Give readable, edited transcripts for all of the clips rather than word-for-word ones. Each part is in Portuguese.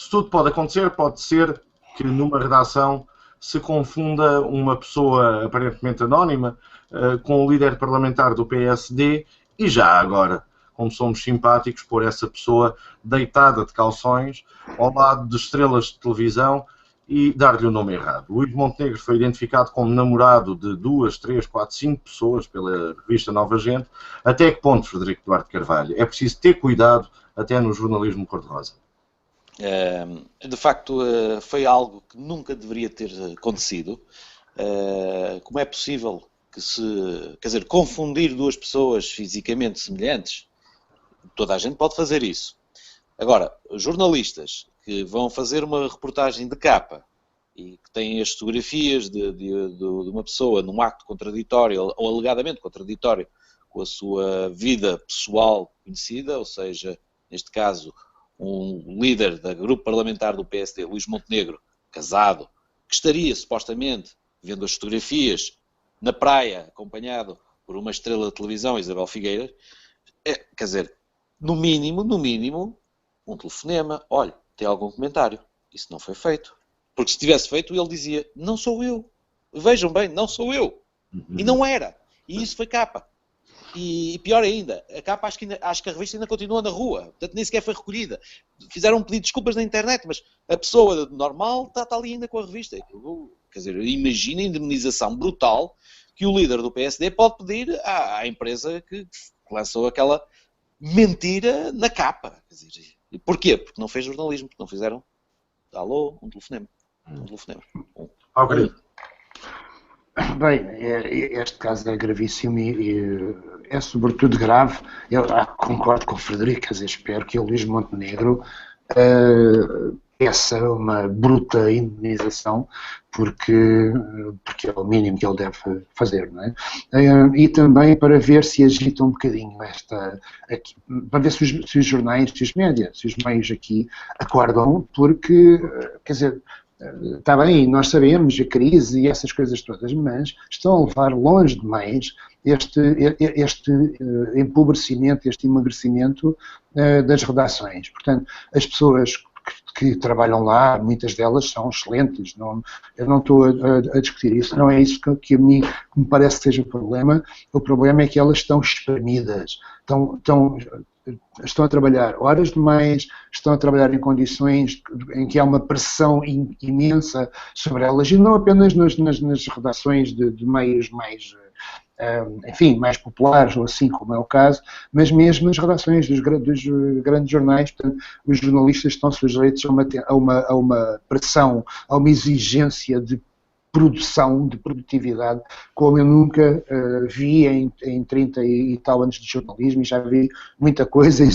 se tudo pode acontecer, pode ser que numa redação se confunda uma pessoa aparentemente anónima com o líder parlamentar do PSD e já agora, como somos simpáticos, pôr essa pessoa deitada de calções ao lado de estrelas de televisão e dar-lhe o nome errado. Luís Montenegro foi identificado como namorado de 2, 3, 4, 5 pessoas pela revista Nova Gente. Até que ponto, Frederico Duarte Carvalho? É preciso ter cuidado até no jornalismo cor-de-rosa. De facto, foi algo que nunca deveria ter acontecido. Como é possível que quer dizer, confundir duas pessoas fisicamente semelhantes? Toda a gente pode fazer isso. Agora, jornalistas que vão fazer uma reportagem de capa e que têm as fotografias de uma pessoa num acto contraditório ou alegadamente contraditório com a sua vida pessoal conhecida, ou seja, neste caso, um líder do grupo parlamentar do PSD, Luís Montenegro, casado, que estaria supostamente vendo as fotografias na praia, acompanhado por uma estrela de televisão, Isabel Figueiras, quer dizer, no mínimo, um telefonema, olha, tem algum comentário? Isso não foi feito. Porque se tivesse feito, ele dizia, não sou eu. Vejam bem, não sou eu. E não era. E isso foi capa. E pior ainda, a capa acho que a revista ainda continua na rua. Portanto, nem sequer foi recolhida. Fizeram um pedido de desculpas na internet, mas a pessoa normal está ali ainda com a revista. Quer dizer, imagina a indemnização brutal que o líder do PSD pode pedir à empresa que lançou aquela mentira na capa. Quer dizer, porquê? Porque não fez jornalismo, porque não fizeram um telefonema. Bem, este caso é gravíssimo e é sobretudo grave. Eu concordo com o Frederico, quer dizer, espero que o Luís Montenegro peça uma bruta indemnização, porque é o mínimo que ele deve fazer, não é? E também para ver se agita um bocadinho aqui, para ver se os jornais, se os médias, se os meios aqui acordam, porque, quer dizer, está bem, nós sabemos a crise e essas coisas todas, mas estão a levar longe demais este empobrecimento, este emagrecimento das redações. Portanto, as pessoas que trabalham lá, muitas delas são excelentes, eu não estou a discutir isso, não é isso que a mim me parece que seja o problema é que elas estão espremidas, estão a trabalhar horas demais, estão a trabalhar em condições em que há uma pressão imensa sobre elas, e não apenas nas redações de meios mais, enfim, mais populares, ou assim como é o caso, mas mesmo nas redações dos grandes jornais. Portanto, os jornalistas estão sujeitos a uma pressão, a uma exigência de produção, de produtividade, como eu nunca vi em 30 e tal anos de jornalismo, e já vi muita coisa, e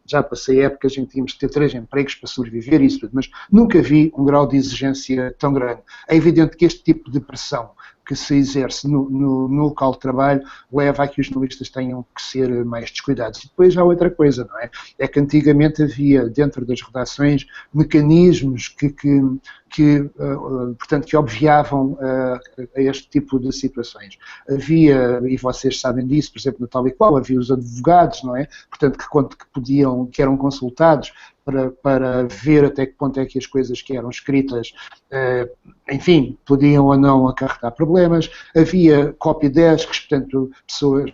já passei épocas em que tínhamos que ter 3 empregos para sobreviver e isso tudo, mas nunca vi um grau de exigência tão grande. É evidente que este tipo de pressão que se exerce no local de trabalho leva a que os jornalistas tenham que ser mais descuidados. E depois há outra coisa, não é? É que antigamente havia dentro das redações mecanismos portanto, que obviavam a este tipo de situações. Havia, e vocês sabem disso, por exemplo, na tal e qual, havia os advogados, não é? Portanto, que eram consultados para ver até que ponto é que as coisas que eram escritas, enfim, podiam ou não acarretar problemas. Havia copydesks, portanto,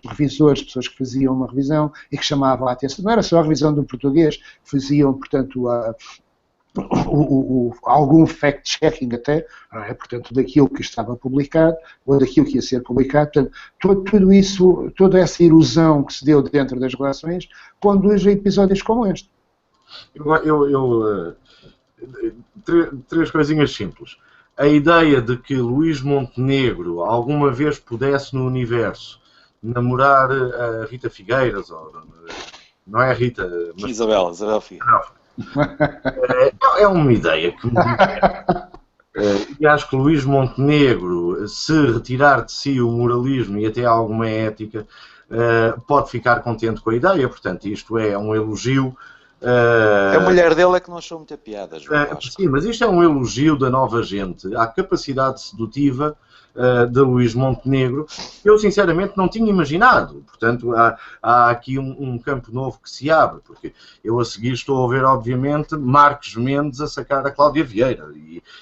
revisores, pessoas que faziam uma revisão e que chamavam a atenção. Não era só a revisão do português, faziam, portanto, algum fact-checking até, não é? Portanto, daquilo que estava publicado ou daquilo que ia ser publicado. Portanto, tudo isso, toda essa erosão que se deu dentro das relações conduz a episódios como este. Três coisinhas simples. A ideia de que Luís Montenegro alguma vez pudesse no universo namorar a Rita Figueiras, não é a Rita, mas Isabel Figueiras. É uma ideia que me diz. E acho que Luís Montenegro, se retirar de si o moralismo e até alguma ética, pode ficar contente com a ideia. Portanto, isto é um elogio A mulher dele é que não achou muita piada, João Vasco. Sim, mas isto é um elogio da nova gente à capacidade sedutiva de Luís Montenegro, que eu sinceramente não tinha imaginado. Portanto, há aqui um campo novo que se abre, porque eu a seguir estou a ver, obviamente, Marcos Mendes a sacar a Cláudia Vieira,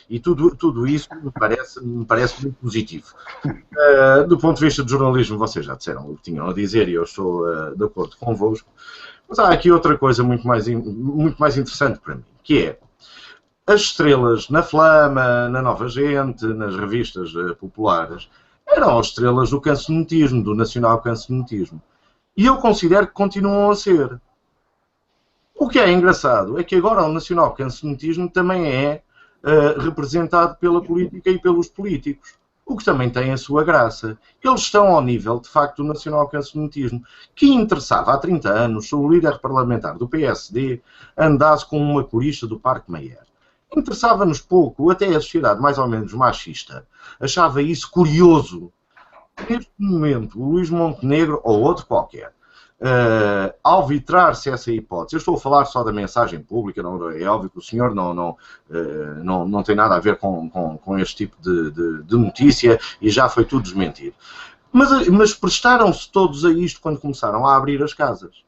e tudo isso me parece muito positivo. Do ponto de vista de jornalismo, vocês já disseram o que tinham a dizer e eu estou de acordo convosco. Mas há aqui outra coisa muito mais interessante para mim, que é as estrelas na Flama, na Nova Gente, nas revistas populares, eram as estrelas do cancionetismo, do nacional cancionetismo. E eu considero que continuam a ser. O que é engraçado é que agora o nacional cancionetismo também é representado pela política e pelos políticos. O que também tem a sua graça. Eles estão ao nível, de facto, do nacional cancionetismo, que interessava há 30 anos se o líder parlamentar do PSD andasse com uma corista do Parque Mayer. Interessava-nos pouco, até a sociedade mais ou menos machista achava isso curioso. Neste momento, o Luís Montenegro, ou outro qualquer, ao vitrar-se essa hipótese, eu estou a falar só da mensagem pública, não, é óbvio que o senhor não tem nada a ver com este tipo de notícia e já foi tudo desmentido. Mas prestaram-se todos a isto quando começaram a abrir as casas.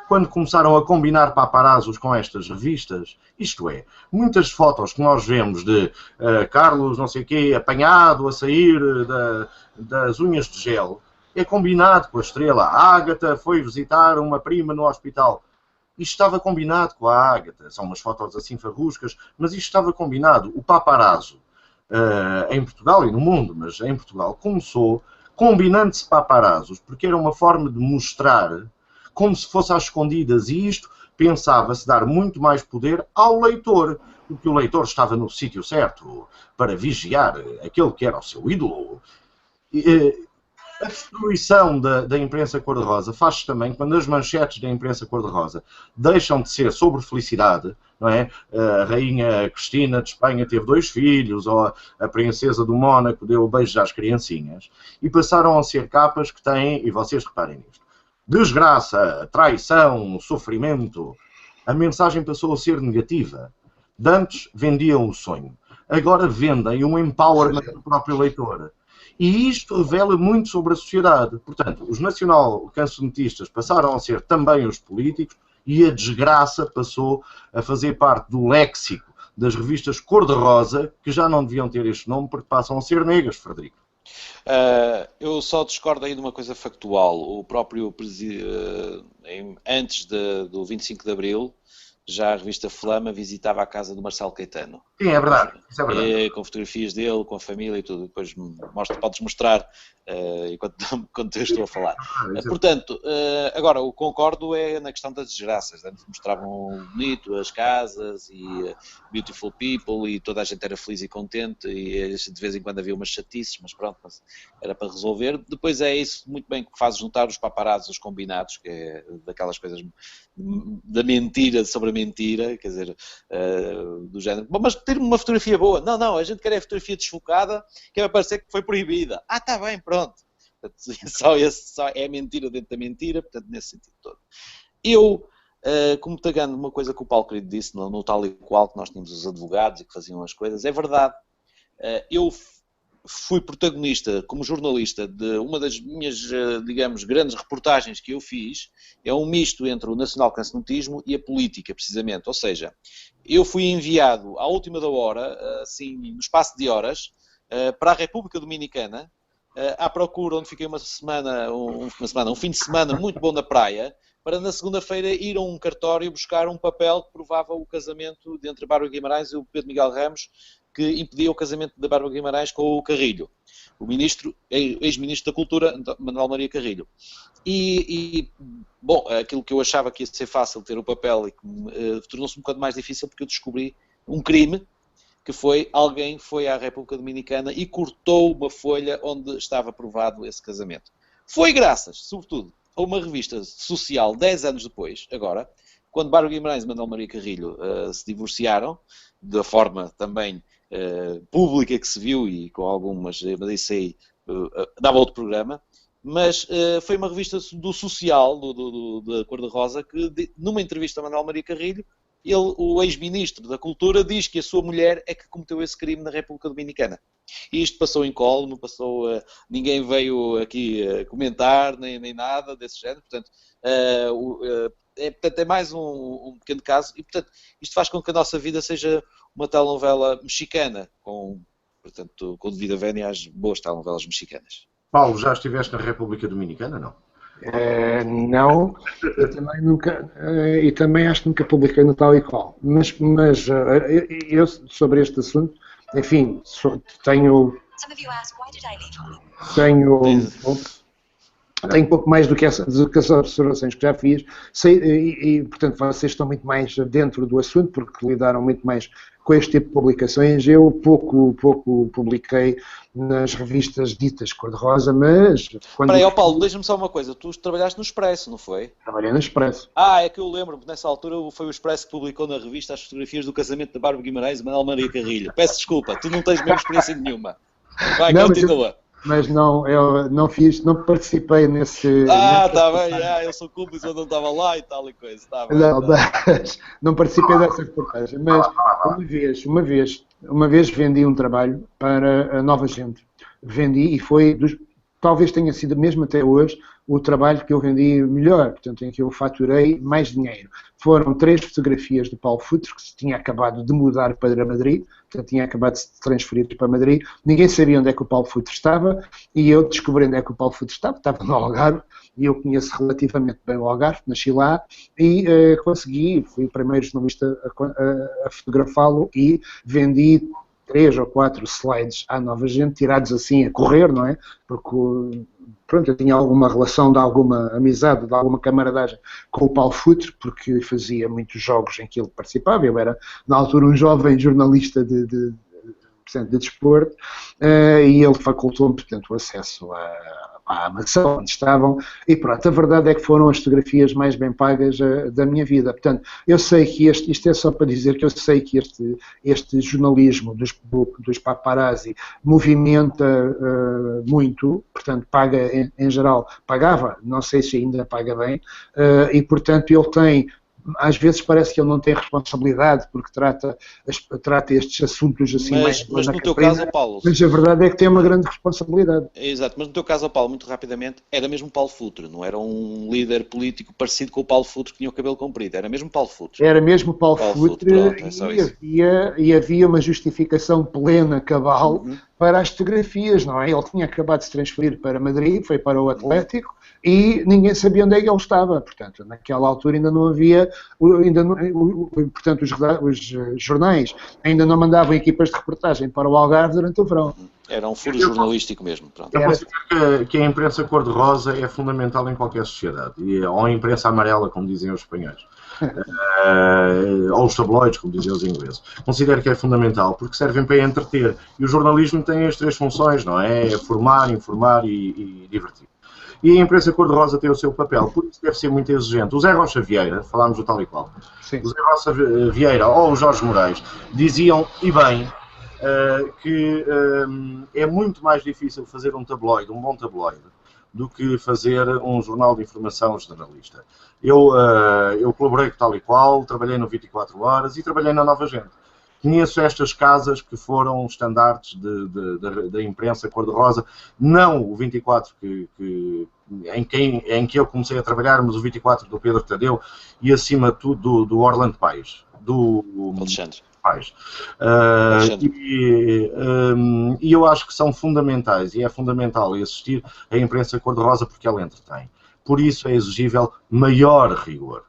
Quando começaram a combinar paparazzos com estas revistas, isto é, muitas fotos que nós vemos de Carlos não sei o quê, apanhado a sair das unhas de gel, é combinado com a estrela. A Ágata foi visitar uma prima no hospital. Isto estava combinado com a Ágata. São umas fotos assim farruscas, mas isto estava combinado. O paparazzo, em Portugal e no mundo, mas em Portugal, começou combinando-se paparazzos, porque era uma forma de mostrar como se fosse às escondidas, e isto pensava-se dar muito mais poder ao leitor, porque o leitor estava no sítio certo para vigiar aquele que era o seu ídolo. A destruição da imprensa cor-de-rosa faz-se também quando as manchetes da imprensa cor-de-rosa deixam de ser sobre felicidade, não é? A rainha Cristina de Espanha teve 2 filhos, ou a princesa do Mónaco deu beijos às criancinhas, e passaram a ser capas que têm, e vocês reparem nisto, desgraça, traição, sofrimento. A mensagem passou a ser negativa. De antes vendiam o sonho. Agora vendem um empowerment do próprio leitor. E isto revela muito sobre a sociedade. Portanto, os nacional-cancionetistas passaram a ser também os políticos e a desgraça passou a fazer parte do léxico das revistas cor-de-rosa, que já não deviam ter este nome porque passam a ser negras, Frederico. Eu só discordo aí de uma coisa factual. O próprio antes do 25 de Abril, já a revista Flama visitava a casa do Marcelo Caetano. Sim, é verdade. Isso é verdade. Com fotografias dele, com a família e tudo. Depois podes mostrar enquanto eu estou a falar. Portanto, agora, o concordo é na questão das desgraças. Antes mostravam bonito as casas e beautiful people e toda a gente era feliz e contente e de vez em quando havia umas chatices, mas pronto, era para resolver. Depois é isso muito bem que fazes notar os paparazzos combinados, que é daquelas coisas da mentira sobre a mentira, quer dizer, do género. Bom, mas ter uma fotografia boa. Não, a gente quer a fotografia desfocada, que vai parecer que foi proibida. Está bem, pronto. Só é mentira dentro da mentira, portanto, nesse sentido todo. Eu, como pegando uma coisa que o Paulo Querido disse, no tal e qual que nós tínhamos os advogados e que faziam as coisas, é verdade. Eu fui protagonista, como jornalista, de uma das minhas, digamos, grandes reportagens que eu fiz. É um misto entre o nacional-cancionetismo e a política, precisamente. Ou seja, eu fui enviado à última da hora, assim, no espaço de horas, para a República Dominicana, à procura, onde fiquei um fim de semana muito bom na praia, para na segunda-feira ir a um cartório buscar um papel que provava o casamento entre a Bárbara Guimarães e o Pedro Miguel Ramos, que impedia o casamento da Bárbara Guimarães com o Carrilho, o ex-ministro da Cultura, Manuel Maria Carrilho. Bom, aquilo que eu achava que ia ser fácil ter o papel e que tornou-se um bocado mais difícil porque eu descobri um crime, que foi alguém foi à República Dominicana e cortou uma folha onde estava provado esse casamento. Foi graças, sobretudo, a uma revista social 10 anos depois, agora, quando Bárbara Guimarães e Manuel Maria Carrilho se divorciaram, da forma também pública que se viu e com algumas, mas isso aí dava outro programa, mas foi uma revista do Social, da Cor-de-Rosa, que numa entrevista a Manuel Maria Carrilho, ele, o ex-ministro da Cultura, diz que a sua mulher é que cometeu esse crime na República Dominicana. E isto passou incólume, ninguém veio aqui comentar, nem nada desse género. Portanto, é mais um pequeno caso. E, portanto, isto faz com que a nossa vida seja uma telenovela mexicana, com devida vénia às boas telenovelas mexicanas. Paulo, já estiveste na República Dominicana, não? Não, eu também nunca, e também acho que nunca publiquei no Tal e Qual, mas eu sobre este assunto, enfim, tenho pouco mais do que as observações que já fiz, portanto vocês estão muito mais dentro do assunto, porque lidaram muito mais com este tipo de publicações. Eu pouco publiquei nas revistas ditas Cor-de-Rosa, mas... Espera aí, Paulo, deixa-me só uma coisa. Tu trabalhaste no Expresso, não foi? Trabalhei no Expresso. É que eu lembro-me, nessa altura foi o Expresso que publicou na revista as fotografias do casamento da Bárbara Guimarães e Manuel Maria Carrilho. Peço desculpa, tu não tens mesmo experiência nenhuma. Vai, continua. Mas não, eu não participei nesse... Está bem, eu sou cúmplice, eu não estava lá e tal e coisa. Não participei dessa reportagem, mas uma vez vendi um trabalho para a Nova Gente. Vendi e foi, talvez tenha sido mesmo até hoje, o trabalho que eu vendi melhor, portanto, em que eu faturei mais dinheiro. Foram 3 fotografias do Paulo Futre, que se tinha acabado de mudar para Madrid, portanto, tinha acabado de se transferir para Madrid. Ninguém sabia onde é que o Paulo Futre estava, e eu descobri onde é que o Paulo Futre estava no Algarve, e eu conheço relativamente bem o Algarve, nasci lá, e fui o primeiro jornalista a fotografá-lo, e vendi 3 ou 4 slides à Nova Gente, tirados assim a correr, não é? Porque, pronto, eu tinha alguma relação, de alguma amizade, de alguma camaradagem com o Paulo Futre, porque fazia muitos jogos em que ele participava. Eu era, na altura, um jovem jornalista de desporto, e ele facultou-me, portanto, o acesso à mansão onde estavam, e pronto, a verdade é que foram as fotografias mais bem pagas da minha vida. Portanto, eu sei que isto é só para dizer que eu sei que este jornalismo dos paparazzi movimenta muito, portanto, paga, em geral, pagava, não sei se ainda paga bem, e portanto ele tem... Às vezes parece que ele não tem responsabilidade porque trata estes assuntos assim mas no teu caso, Paulo... Mas a verdade é que tem uma grande responsabilidade. Exato, mas no teu caso, Paulo, muito rapidamente, era mesmo Paulo Futre, não era um líder político parecido com o Paulo Futre que tinha o cabelo comprido, era mesmo Paulo Futre. Era mesmo Paulo Futre, pronto, e havia uma justificação plena, cabal, para as fotografias, não é? Ele tinha acabado de se transferir para Madrid, foi para o Atlético, e ninguém sabia onde é que ele estava. Portanto, naquela altura ainda não havia, portanto, os jornais ainda não mandavam equipas de reportagem para o Algarve durante o verão. Era um furo jornalístico mesmo. Pronto. Eu considero que a imprensa cor-de-rosa é fundamental em qualquer sociedade, ou a imprensa amarela, como dizem os espanhóis. Ou os tabloides, como dizem os ingleses. Considero que é fundamental, porque servem para entreter. E o jornalismo tem as 3 funções, não é? Formar, informar e divertir. E a imprensa cor-de-rosa tem o seu papel, por isso deve ser muito exigente. O Zé Rocha Vieira, falámos do Tal e Qual, sim. O Zé Rocha Vieira ou o Jorge Moraes diziam, e bem, que é muito mais difícil fazer um bom tabloide, do que fazer um jornal de informação generalista. Eu colaborei com Tal e Qual, trabalhei no 24 Horas e trabalhei na Nova Gente. Conheço estas casas que foram estandartes da imprensa cor-de-rosa, não o 24 em que eu comecei a trabalhar, mas o 24 do Pedro Tadeu e acima de tudo do Orlando Paes, do Alexandre Paes. E eu acho que são fundamentais, e é fundamental existir a imprensa cor-de-rosa porque ela entretém. Por isso é exigível maior rigor.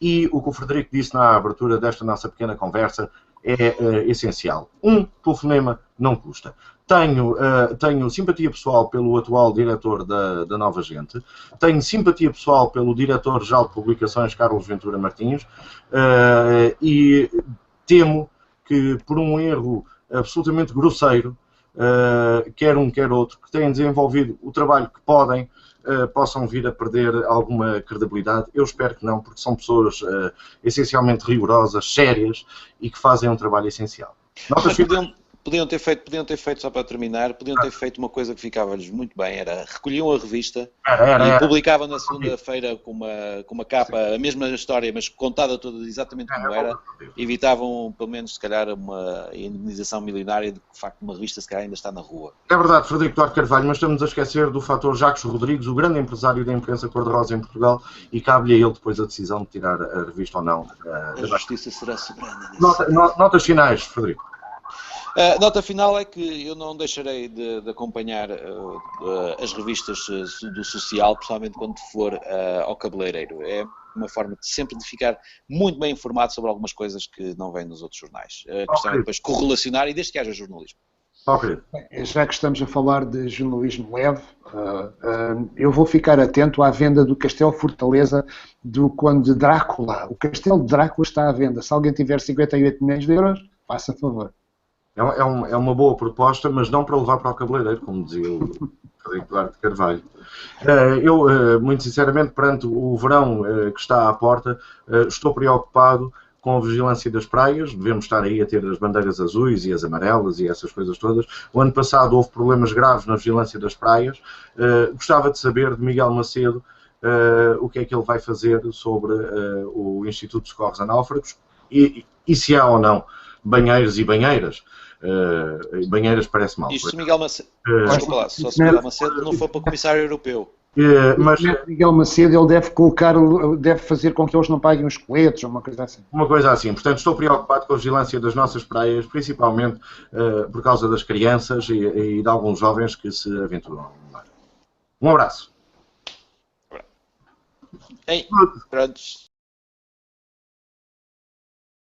E o que o Frederico disse na abertura desta nossa pequena conversa é essencial. Um telefonema não custa. Tenho simpatia pessoal pelo atual diretor da Nova Gente, tenho simpatia pessoal pelo diretor-geral de publicações, Carlos Ventura Martins, e temo que por um erro absolutamente grosseiro, quer um quer outro, que têm desenvolvido o trabalho que podem, possam vir a perder alguma credibilidade. Eu espero que não, porque são pessoas essencialmente rigorosas, sérias e que fazem um trabalho essencial. podiam ter feito, só para terminar, podiam ter feito uma coisa que ficava-lhes muito bem, era recolhiam a revista e publicavam na segunda-feira com uma capa, a mesma história, mas contada toda exatamente como era, evitavam, pelo menos, se calhar, uma indemnização milionária de que, de facto, uma revista, se calhar, ainda está na rua. É verdade, Frederico Duarte Carvalho, mas estamos a esquecer do fator Jacques Rodrigues, o grande empresário da imprensa cor-de-rosa em Portugal, e cabe-lhe a ele depois a decisão de tirar a revista ou não. A justiça será soberana. Notas finais, Frederico. A nota final é que eu não deixarei de acompanhar as revistas do social, principalmente quando for ao cabeleireiro. É uma forma sempre de ficar muito bem informado sobre algumas coisas que não vêm nos outros jornais. A questão é depois correlacionar e desde que haja jornalismo. Já que estamos a falar de jornalismo leve, eu vou ficar atento à venda do Castelo Fortaleza do Conde Drácula. O Castelo de Drácula está à venda. Se alguém tiver 58 milhões de euros, faça favor. É uma boa proposta, mas não para levar para o cabeleireiro, como dizia o Frederico Duarte Carvalho. Eu, muito sinceramente, perante o verão que está à porta, estou preocupado com a vigilância das praias. Devemos estar aí a ter as bandeiras azuis e as amarelas e essas coisas todas. O ano passado houve problemas graves na vigilância das praias. Gostava de saber de Miguel Macedo o que é que ele vai fazer sobre o Instituto de Socorros a Náufragos e se há ou não banheiros e banheiras. Banheiras parece mal. Isto se Miguel Macedo, desculpa lá, só se Miguel Macedo não for para o Comissário Europeu. Mas Miguel Macedo, ele deve fazer com que eles não paguem os coletes ou uma coisa assim. Uma coisa assim. Portanto, estou preocupado com a vigilância das nossas praias, principalmente por causa das crianças e de alguns jovens que se aventuram no mar. Um abraço. Ei, prontos.